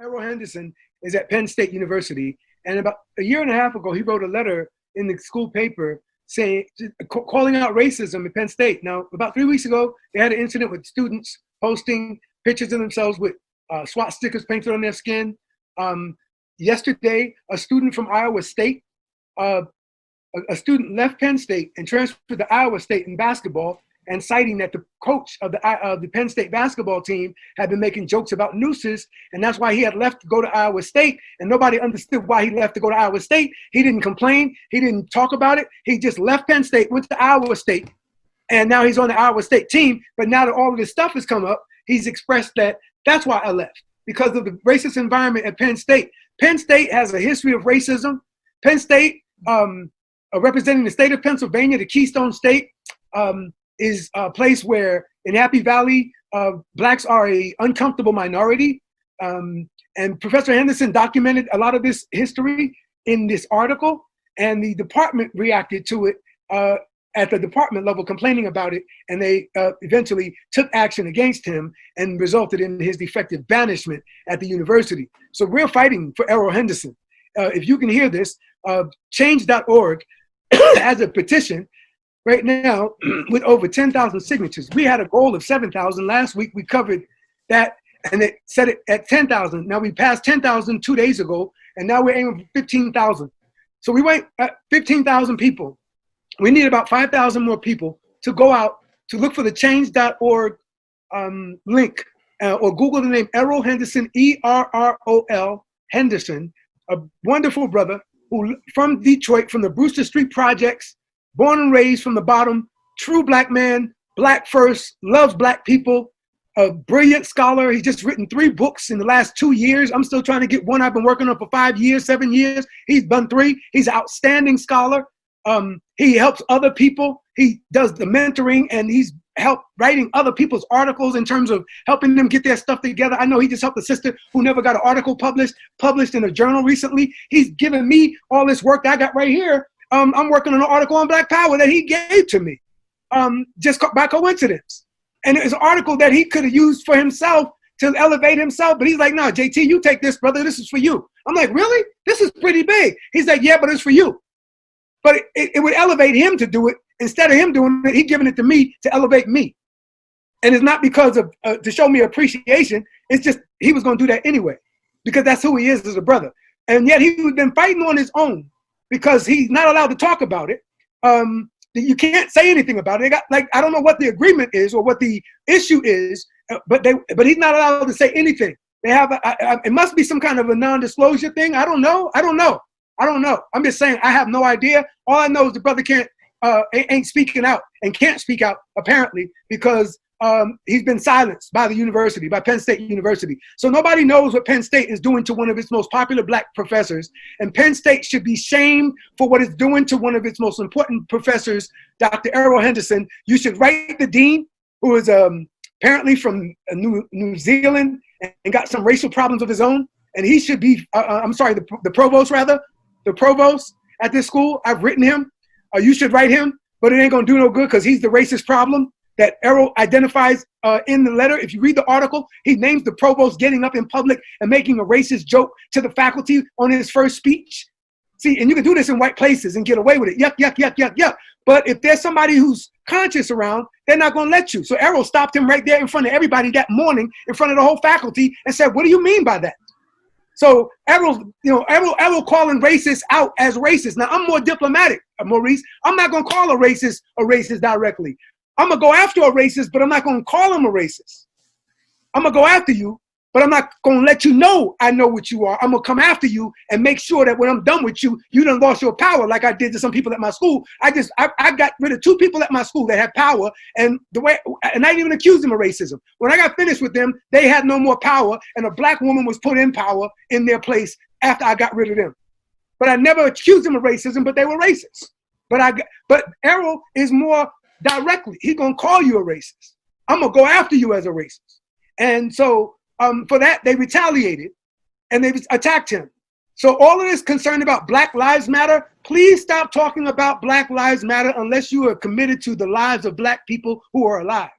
Errol Henderson is at Penn State University, and about a year and a half ago, he wrote a letter in the school paper saying, calling out racism at Penn State. Now, about 3 weeks ago, they had an incident with students posting pictures of themselves with SWAT stickers painted on their skin. Yesterday, a student from Iowa State, a student left Penn State and transferred to Iowa State in basketball, and citing that the coach of the Penn State basketball team had been making jokes about nooses, and that's why he had left to go to Iowa State, and nobody understood why he left to go to Iowa State. He didn't complain. He didn't talk about it. He just left Penn State, went to Iowa State, and now he's on the Iowa State team. But now that all of this stuff has come up, he's expressed that that's why I left, because of the racist environment at Penn State. Penn State has a history of racism. Penn State, representing the state of Pennsylvania, the Keystone State, is a place where in Happy Valley, blacks are a uncomfortable minority. And Professor Henderson documented a lot of this history in this article, and the department reacted to it at the department level, complaining about it, and they eventually took action against him and resulted in his effective banishment at the university. So we're fighting for Errol Henderson. If you can hear this, change.org has a petition right now with over 10,000 signatures. We had a goal of 7,000. Last week we covered that, and it set it at 10,000. Now we passed 10,000 2 days ago, and now we're aiming for 15,000. So we went at 15,000 people. We need about 5,000 more people to go out to look for the change.org link, or Google the name Errol Henderson, E-R-R-O-L Henderson, a wonderful brother who from Detroit, from the Brewster Street Projects, born and raised from the bottom, true black man, black first, loves black people, a brilliant scholar. He's just written 3 books in the last 2 years. I'm still trying to get one I've been working on for 5 years, 7 years. He's done 3. He's an outstanding scholar. He helps other people. He does the mentoring, and he's helped writing other people's articles in terms of helping them get their stuff together. I know he just helped a sister who never got an article published in a journal recently. He's given me all this work that I got right here. I'm working on an article on Black Power that he gave to me, just by coincidence. And it was an article that he could have used for himself to elevate himself, but he's like, no, JT, you take this, brother, this is for you. I'm like, really? This is pretty big. He's like, yeah, but it's for you. But it would elevate him to do it. Instead of him doing it, he's giving it to me to elevate me. And it's not because of, to show me appreciation, it's just, he was gonna do that anyway, because that's who he is as a brother. And yet he's been fighting on his own, because he's not allowed to talk about it. You can't say anything about it. They got, like, I don't know what the agreement is or what the issue is, but he's not allowed to say anything. They have, it must be some kind of a non-disclosure thing. I don't know. I'm just saying, I have no idea. All I know is the brother ain't speaking out and can't speak out, apparently, because he's been silenced by the university, by Penn State University. So nobody knows what Penn State is doing to one of its most popular black professors. And Penn State should be shamed for what it's doing to one of its most important professors, Dr. Errol Henderson. You should write the dean, who is apparently from New Zealand and got some racial problems of his own. And he should be, the provost at this school. I've written him. You should write him, but it ain't gonna do no good, because he's the racist problem that Errol identifies in the letter. If you read the article, he names the provost getting up in public and making a racist joke to the faculty on his first speech. See, and you can do this in white places and get away with it. Yuck, yuck, yuck, yuck, yuck. But if there's somebody who's conscious around, they're not gonna let you. So Errol stopped him right there in front of everybody that morning, in front of the whole faculty, and said, what do you mean by that? So Errol calling racists out as racist. Now, I'm more diplomatic, Maurice. I'm not gonna call a racist directly. I'm gonna go after a racist, but I'm not gonna call him a racist. I'm gonna go after you, but I'm not gonna let you know I know what you are. I'm gonna come after you and make sure that when I'm done with you, you done lost your power, like I did to some people at my school. I got rid of 2 people at my school that had power, and I didn't even accuse them of racism. When I got finished with them, they had no more power, and a black woman was put in power in their place after I got rid of them. But I never accused them of racism, but they were racist. But Errol is more directly. He's gonna call you a racist. I'm gonna go after you as a racist. And so for that, they retaliated and they attacked him. So all of this concern about Black Lives Matter, please stop talking about Black Lives Matter unless you are committed to the lives of black people who are alive.